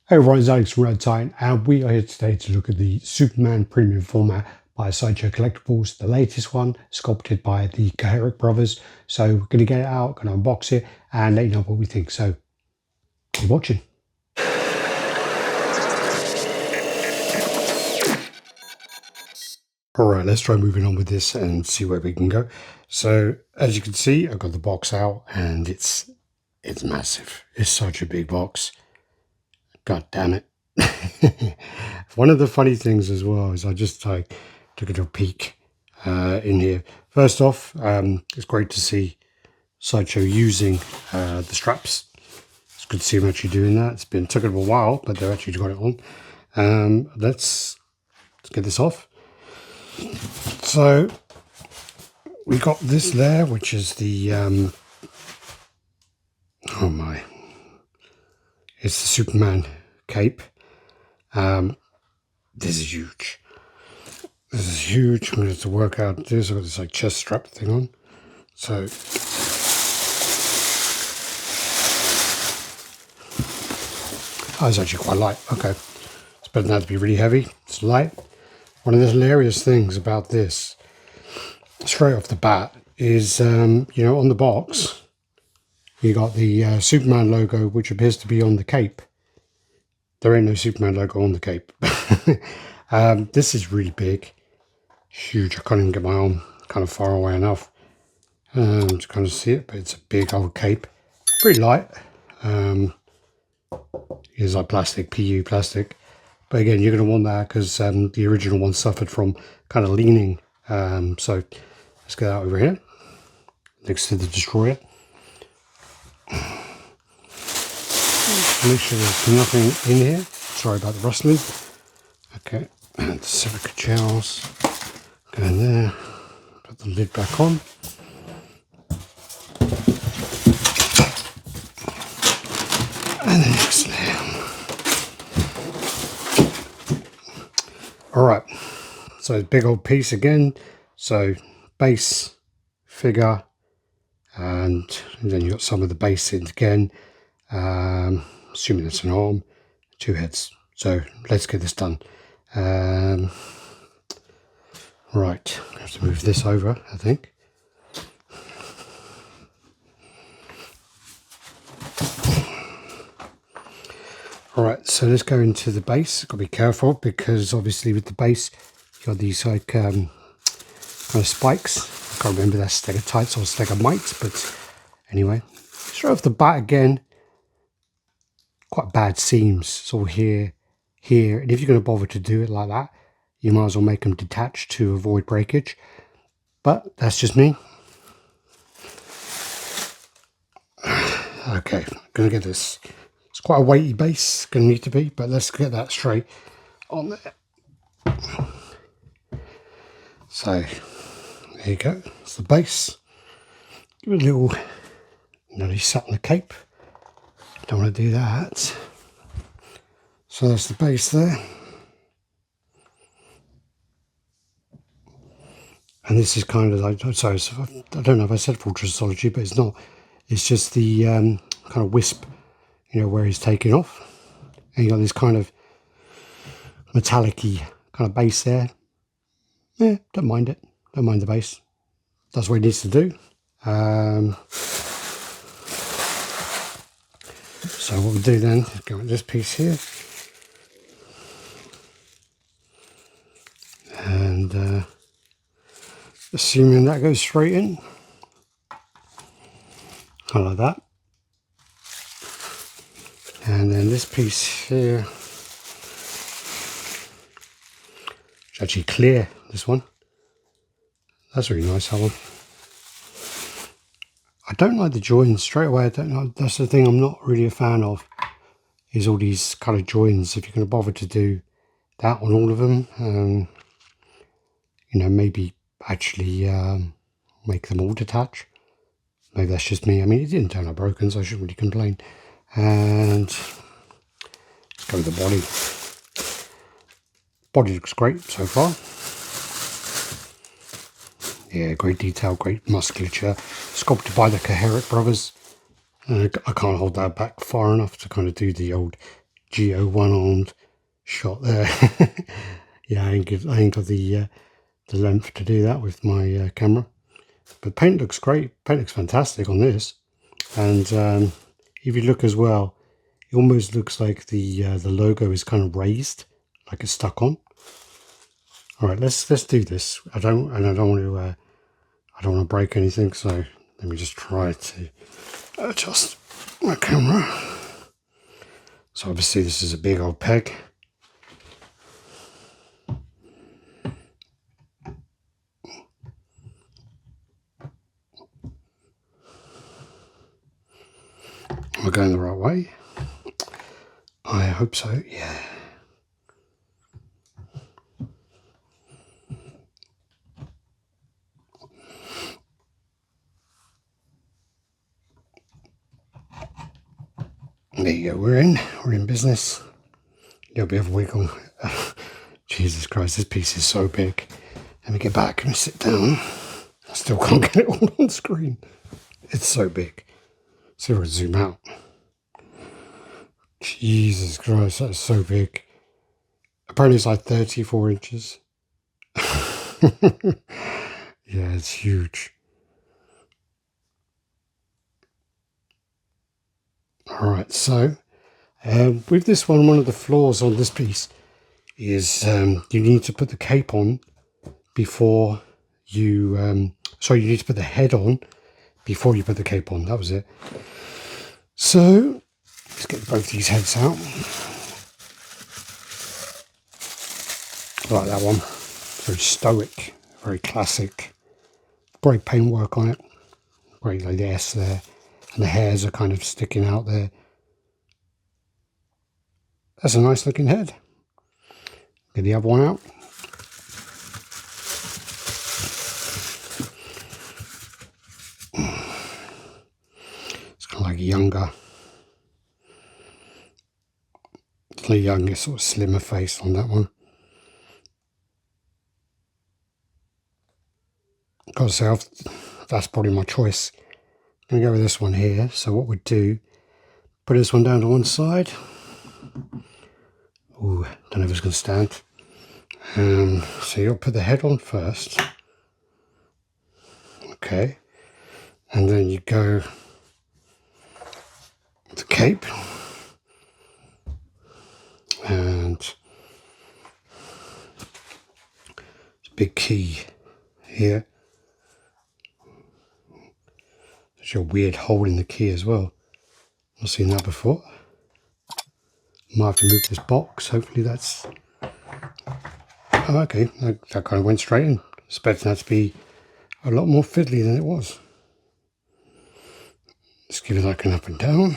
Hey everyone, it's Alex from Radd, and we are here today to look at the Superman Premium format by Sideshow Collectibles, the latest one, sculpted by the Kal-El brothers. So we're going to get it out, going to unbox it, and let you know what we think. So keep watching. Alright, let's try moving on with this and see where we can go. So as you can see, I've got the box out, and it's massive. It's such a big box. God damn it. One of the funny things as well is I just took a little peek in here. First off, it's great to see Sideshow using the straps. It's good to see them actually doing that. Took a little while, but they've actually got it on. Let's get this off. So we got this there, which is the oh my, it's the Superman cape. This is huge. This is huge. I'm going to have to work out this. I've got this like chest strap thing on. So oh, it's actually quite light. Okay. It's better than that to be really heavy. It's light. One of the hilarious things about this, straight off the bat, is, you know, on the box, you got the Superman logo, which appears to be on the cape. There ain't no Superman logo on the cape. This is really big. Huge. I can't even get my arm kind of far away enough to kind of see it, but it's a big old cape. Pretty light. It's like plastic, PU plastic. But again, you're going to want that because the original one suffered from kind of leaning. So let's get that over here next to the destroyer. Make sure there's nothing in here. Sorry about the rustling. Okay, and the silica gels go in there. Put the lid back on. And the next layer. Alright, so big old piece again. So base, figure, and then you've got some of the base in again. Assuming that's an arm, two heads. So let's get this done. Right, I have to move this over, I think. Alright, so let's go into the base. Got to be careful because obviously with the base, you've got these like kind of spikes. I can't remember that's stegatites or stegamites, but anyway. Straight off the bat again, quite bad seams. So here, and if you're going to bother to do it like that, you might as well make them detached to avoid breakage. But that's just me. Okay, I'm going to get this. It's quite a weighty base, going to need to be, but let's get that straight on there. So, there you go. It's the base. Give it a little, nearly sat on the cape. Don't want to do that. So that's the base there. And this is kind of like, sorry, I don't know if I said full traceology, but it's not. It's just the kind of wisp, you know, where he's taking off. And you got this kind of metallic-y kind of base there. Yeah, don't mind it. Don't mind the base. That's what it needs to do. So what we'll do then is go with this piece here. And assuming that goes straight in. Kind of like that. And then this piece here, it's actually clear, this one. That's really nice, that one. I don't like the joins straight away. I don't know. That's the thing I'm not really a fan of, is all these kind of joins. If you're going to bother to do that on all of them, you know, maybe actually make them all detach. Maybe that's just me. I mean, it didn't turn out broken, so I shouldn't really complain. And let's go with the body. Body looks great so far. Yeah, great detail, great musculature. Sculpted by the Kal-El brothers. I can't hold that back far enough to kind of do the old Geo one-armed shot there. Yeah, I ain't got the length to do that with my camera. But paint looks great. Paint looks fantastic on this. And if you look as well, it almost looks like the logo is kind of raised, like it's stuck on. All right, let's do this. I don't want to break anything, so let me just try to adjust my camera. So obviously this is a big old peg. Am I going the right way? I hope so, yeah. There you go, we're in business. A little bit of wiggle. Jesus Christ, this piece is so big. Let me get back and sit down. I still can't get it all on screen. It's so big. See if I zoom out. Jesus Christ, that's so big. Apparently it's like 34 inches. Yeah, it's huge. Alright, so with this one of the flaws on this piece is you need to put the cape on before you, you need to put the head on before you put the cape on. That was it. So let's get both these heads out. I like that one. Very stoic, very classic. Great paintwork on it. Great like the S there. And the hairs are kind of sticking out there. That's a nice looking head. Get the other one out. It's kind of like a younger, sort of slimmer face on that one. Gotta say, that's probably my choice. I'm gonna go with this one here. So what we'd do, put this one down to one side. Ooh, don't know if it's gonna stand. So you'll put the head on first. Okay. And then you go with the cape. And it's a big key here. There's a weird hole in the key as well. I've seen that before. Might have to move this box. Hopefully that's... Oh, okay. That kind of went straight in. Expecting that to be a lot more fiddly than it was. Let's give it like an up and down.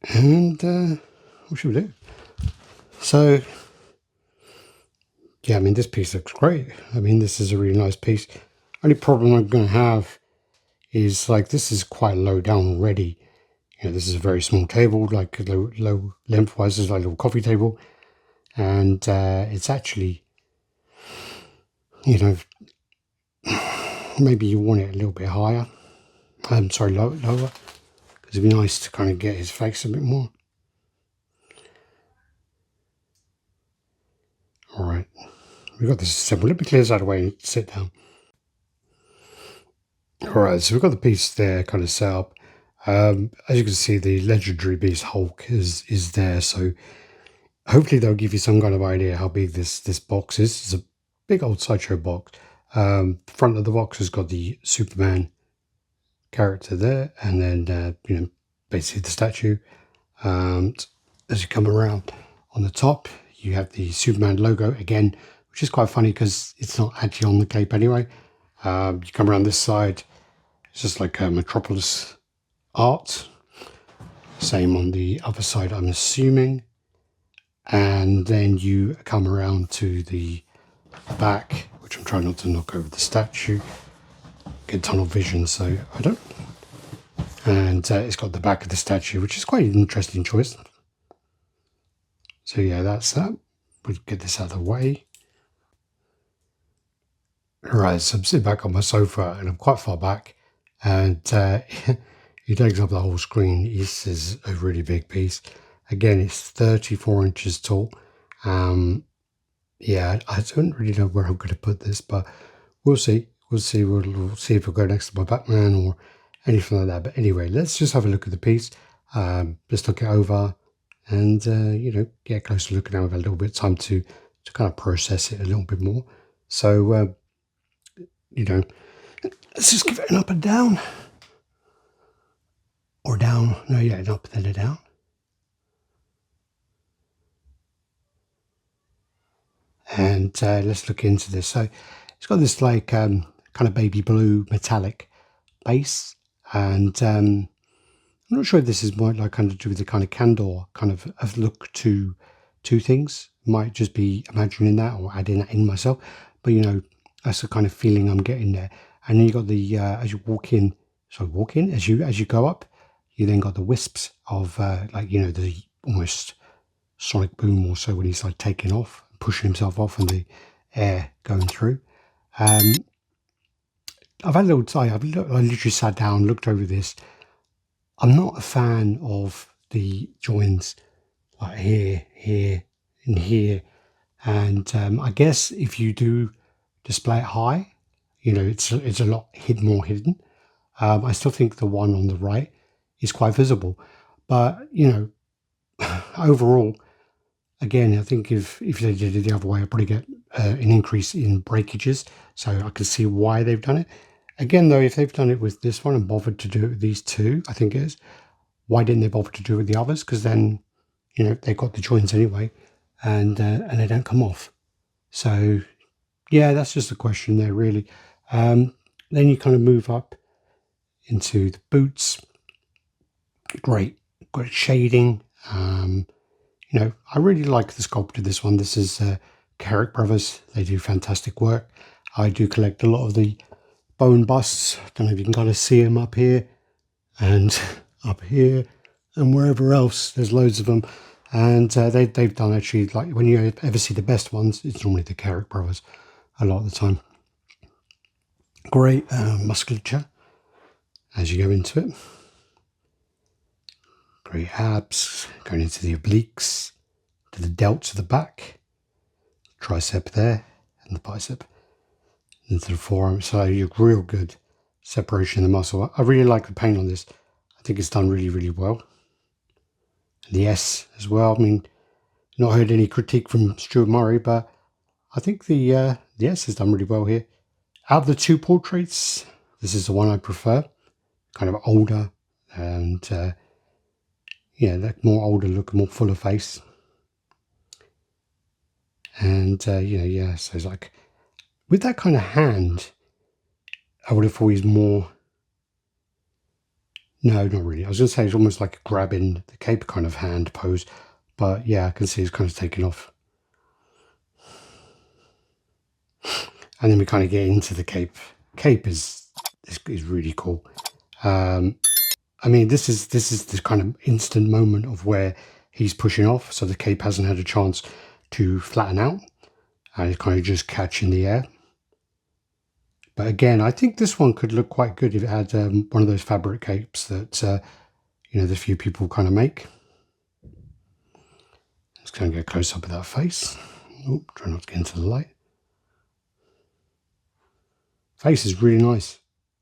And what should we do? So, yeah, I mean, this piece looks great. I mean, this is a really nice piece. Only problem I'm going to have is like this is quite low down already. You know, this is a very small table, like low lengthwise, it's like a little coffee table. And it's actually, you know, maybe you want it a little bit higher. I'm sorry, lower, because it'd be nice to kind of get his face a bit more. All right, we've got this assembled. Let me clear this out of the way and sit down. All right, so we've got the piece there kind of set up. As you can see, the legendary beast Hulk is there. So hopefully they'll give you some kind of idea how big this box is. It's a big old Sideshow box. Front of the box has got the Superman character there, and then you know, basically the statue. As you come around on the top, you have the Superman logo again, which is quite funny because it's not actually on the cape anyway. You come around this side, it's just like a Metropolis art. Same on the other side, I'm assuming. And then you come around to the back, which I'm trying not to knock over the statue. Get tunnel vision, so I don't. And it's got the back of the statue, which is quite an interesting choice. So yeah, that's that. We'll get this out of the way. All right, so I'm sitting back on my sofa and I'm quite far back. And it takes up the whole screen. This is a really big piece. Again, it's 34 inches tall. Yeah, I don't really know where I'm going to put this, but we'll see. We'll see. We'll see if we'll go next to my Batman or anything like that. But anyway, let's just have a look at the piece. Just look it over and, you know, get a closer look and have a little bit of time to kind of process it a little bit more. So, you know, let's just give it an up and down. Or down. No, yeah, an up, then a down. And let's look into this. So it's got this like kind of baby blue metallic base, and I'm not sure if this is more like kind of do with the kind of candor kind of look to things. Might just be imagining that or adding that in myself, but you know, that's the kind of feeling I'm getting there. And then you got the as you walk in, as you go up, you then got the wisps of like, you know, the almost sonic boom or so when he's like taking off, pushing himself off, and the air going through. I've had a little time. I literally sat down, looked over this. I'm not a fan of the joins like here, and here. And I guess if you do display it high, you know, it's a lot more hidden. I still think the one on the right is quite visible, but you know, overall, again, I think if they did it the other way, I'd probably get an increase in breakages. So I can see why they've done it. Again, though, if they've done it with this one and bothered to do it with these two, I think it is, why didn't they bother to do it with the others? Because then, you know, they've got the joints anyway, and they don't come off. So, yeah, that's just a question there, really. Then you kind of move up into the boots. Great shading. You know, I really like the sculpted this one. This is Carrick Brothers. They do fantastic work. I do collect a lot of the bone busts. Don't know if you can kind of see them up here and up here and wherever else. There's loads of them. And they've done actually, like when you ever see the best ones, it's normally the Carrick Brothers a lot of the time. Great musculature as you go into it. Great abs going into the obliques, to the delts of the back, tricep there, and the bicep, into the forearm. So you're real good separation of the muscle. I really like the paint on this. I think it's done really, really well. And the S as well. I mean, not heard any critique from Stuart Murray, but I think the S is done really well here. Out of the two portraits, this is the one I prefer. Kind of older and yeah, that more older look, more fuller face. And you know, yeah, so it's like with that kind of hand, I would have thought he's more. No, not really. I was going to say it's almost like a grabbing the cape kind of hand pose, but yeah, I can see it's kind of taken off. And then we kind of get into the cape. Cape is really cool. I mean, this is the kind of instant moment of where he's pushing off, so the cape hasn't had a chance to flatten out, and it's kind of just catching the air. But again, I think this one could look quite good if it had one of those fabric capes that you know, the few people kind of make. Let's kind of get close up of that face. Oh, try not to get into the light. Face is really nice.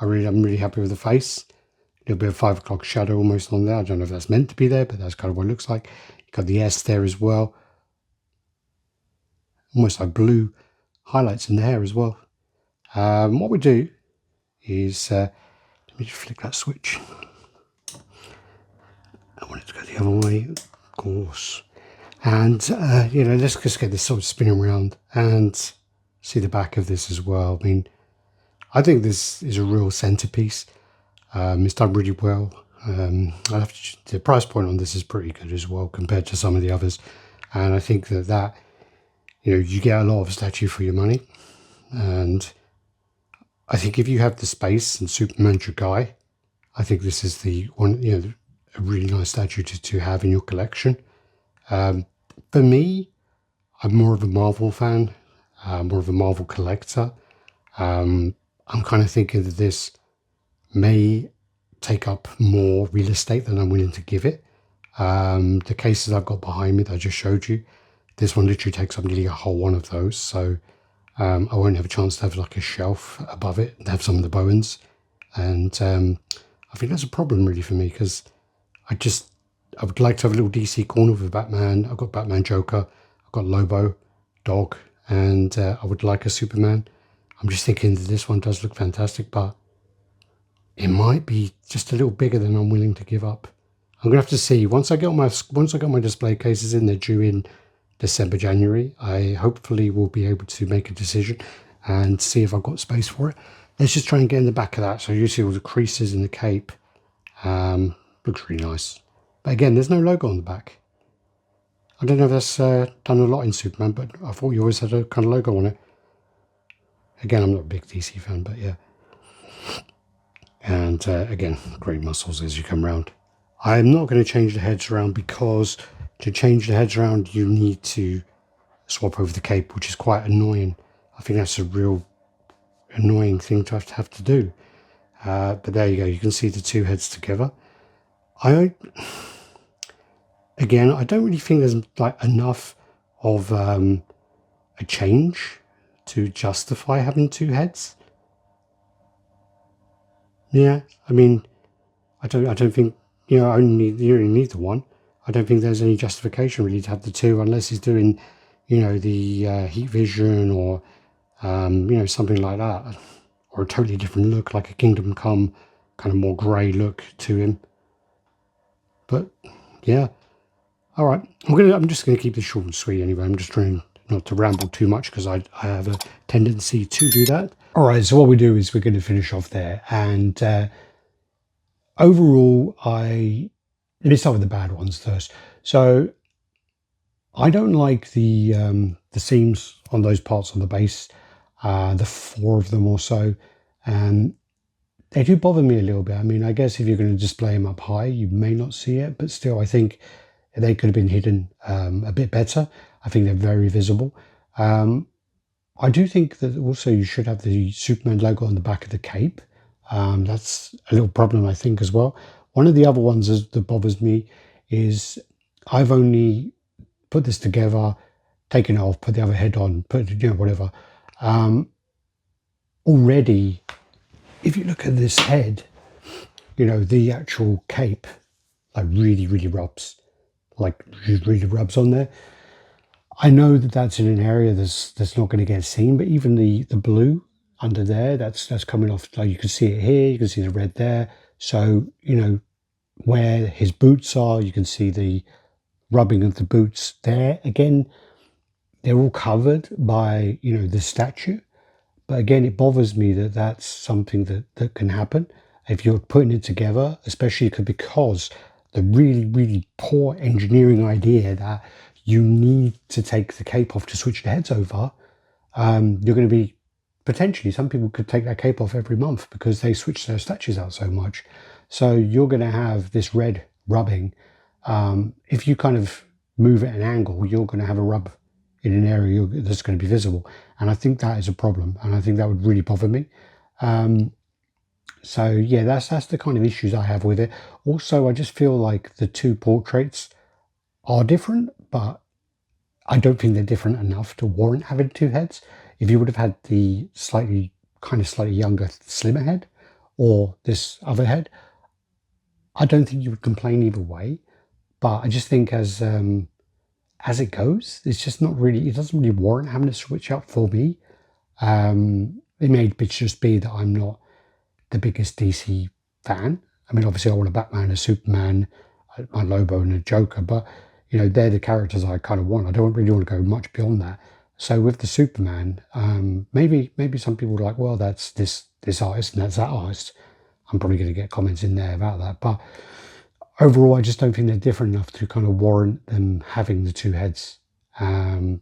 I'm really happy with the face. A little bit of 5 o'clock shadow almost on there. I don't know if that's meant to be there, but that's kind of what it looks like. You've got the S there as well. Almost like blue highlights in the hair as well. What we do is, let me just flick that switch. I want it to go the other way, of course. And, you know, let's just get this sort of spinning around and see the back of this as well. I mean, I think this is a real centerpiece. It's done really well. The price point on this is pretty good as well compared to some of the others. And I think that, you know, you get a lot of statue for your money. And I think if you have the space and Superman's your guy, I think this is the one, you know, a really nice statue to have in your collection. For me, I'm more of a Marvel fan, more of a Marvel collector. I'm kind of thinking that this may take up more real estate than I'm willing to give it. The cases I've got behind me that I just showed you, this one literally takes up nearly a whole one of those. So I won't have a chance to have like a shelf above it to have some of the Bowens. And I think that's a problem really for me, because I would like to have a little DC corner with Batman. I've got Batman Joker, I've got Lobo, Dog, and I would like a Superman. I'm just thinking that this one does look fantastic, but it might be just a little bigger than I'm willing to give up. I'm gonna have to see once I got my display cases in. They're due in December, January. I hopefully will be able to make a decision and see if I've got space for it. Let's just try and get in the back of that. So you see all the creases in the cape. Looks really nice. But again, there's no logo on the back. I don't know if that's done a lot in Superman, but I thought you always had a kind of logo on it. Again, I'm not a big DC fan, but yeah. And again, great muscles as you come around. I'm not going to change the heads around, because to change the heads around, you need to swap over the cape, which is quite annoying. I think that's a real annoying thing to have to do. But there you go. You can see the two heads together. Again, I don't really think there's like enough of a change to justify having two heads. Yeah, I mean, I don't think, you only need the one. I don't think there's any justification really to have the two, unless he's doing, the heat vision or, something like that, or a totally different look, like a Kingdom Come kind of more grey look to him. But yeah, all right. I'm just gonna keep this short and sweet anyway. I'm just trying not to ramble too much, because I have a tendency to do that. All right. So what we do is we're going to finish off there, and overall, let me start with the bad ones first. So I don't like the seams on those parts on the base, the 4 of them or so. They do bother me a little bit. I mean, I guess if you're going to display them up high, you may not see it, but still, I think they could have been hidden a bit better. I think they're very visible. I do think that also you should have the Superman logo on the back of the cape. That's a little problem, I think, as well. One of the other ones that bothers me is I've only put this together, taken it off, put the other head on, put whatever. Already, if you look at this head, the actual cape like really rubs, really rubs on there. I know that that's in an area that's not going to get seen, but even the blue under there, that's coming off. Like, you can see it here, you can see the red there. So where his boots are, you can see the rubbing of the boots there. Again, they're all covered by the statue, but again, it bothers me that that's something that can happen if you're putting it together, especially because the really poor engineering idea that you need to take the cape off to switch the heads over. You're going to be potentially, some people could take that cape off every month because they switch their statues out so much. So you're going to have this red rubbing. If you kind of move at an angle, you're going to have a rub in an area that's going to be visible. And I think that is a problem. And I think that would really bother me. So yeah, that's the kind of issues I have with it. Also, I just feel like the two portraits are different, but I don't think they're different enough to warrant having two heads. If you would have had the slightly younger, slimmer head, or this other head, I don't think you would complain either way. But I just think as it goes, it's just not really, it doesn't really warrant having to switch up for me. It may just be that I'm not the biggest DC fan. I mean, obviously I want a Batman, a Superman, my Lobo and a Joker, but they're the characters I kind of want. I don't really want to go much beyond that. So with the Superman, maybe some people are like, well, that's this artist and that's that artist. I'm probably going to get comments in there about that. But overall, I just don't think they're different enough to kind of warrant them having the two heads. And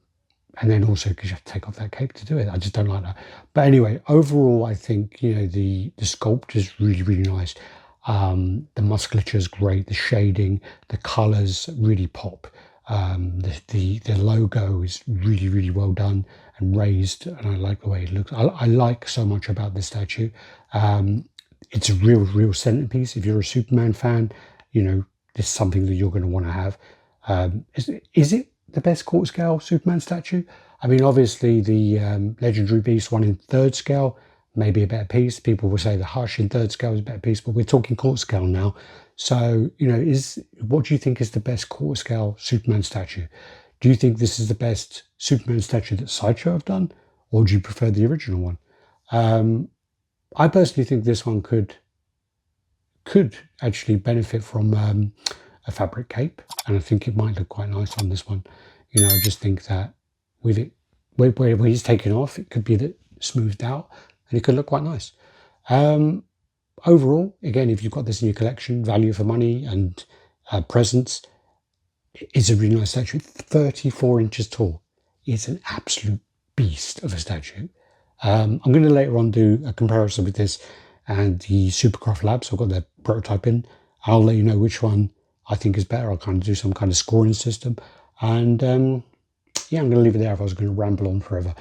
then also because you have to take off that cape to do it. I just don't like that. But anyway, overall, I think, the sculpt is really nice. The musculature is great. The shading, the colors really pop. The logo is really well done and raised, and I like the way it looks. I like so much about this statue. it's a real centerpiece. If you're a Superman fan, you know, this is something that you're going to want to have. Is it the best quarter scale Superman statue? I mean, obviously the Legendary Beast one in third scale may be a better piece. People will say the Hush in third scale is a better piece, but we're talking quarter scale now. So, you know, what do you think is the best quarter scale Superman statue? Do you think this is the best Superman statue that Sideshow have done, or do you prefer the original one? I personally think this one could actually benefit from a fabric cape, and I think it might look quite nice on this one. You know, I just think that with it, where he's taken off, it could be that smoothed out, and it could look quite nice. Overall, again, if you've got this in your collection, value for money and presents, it's a really nice statue. 34 inches tall. It's an absolute beast of a statue. I'm going to later on do a comparison with this and the Supercraft Labs. I've got their prototype in. I'll let you know which one I think is better. I'll kind of do some kind of scoring system. And yeah, I'm going to leave it there if I was going to ramble on forever.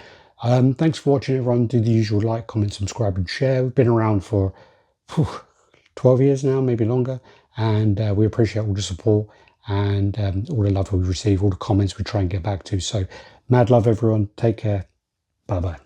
Thanks for watching, everyone. Do the usual like, comment, subscribe, and share. We've been around for 12 years now, maybe longer. And we appreciate all the support and all the love we receive, all the comments we try and get back to. So mad love, everyone. Take care. Bye-bye.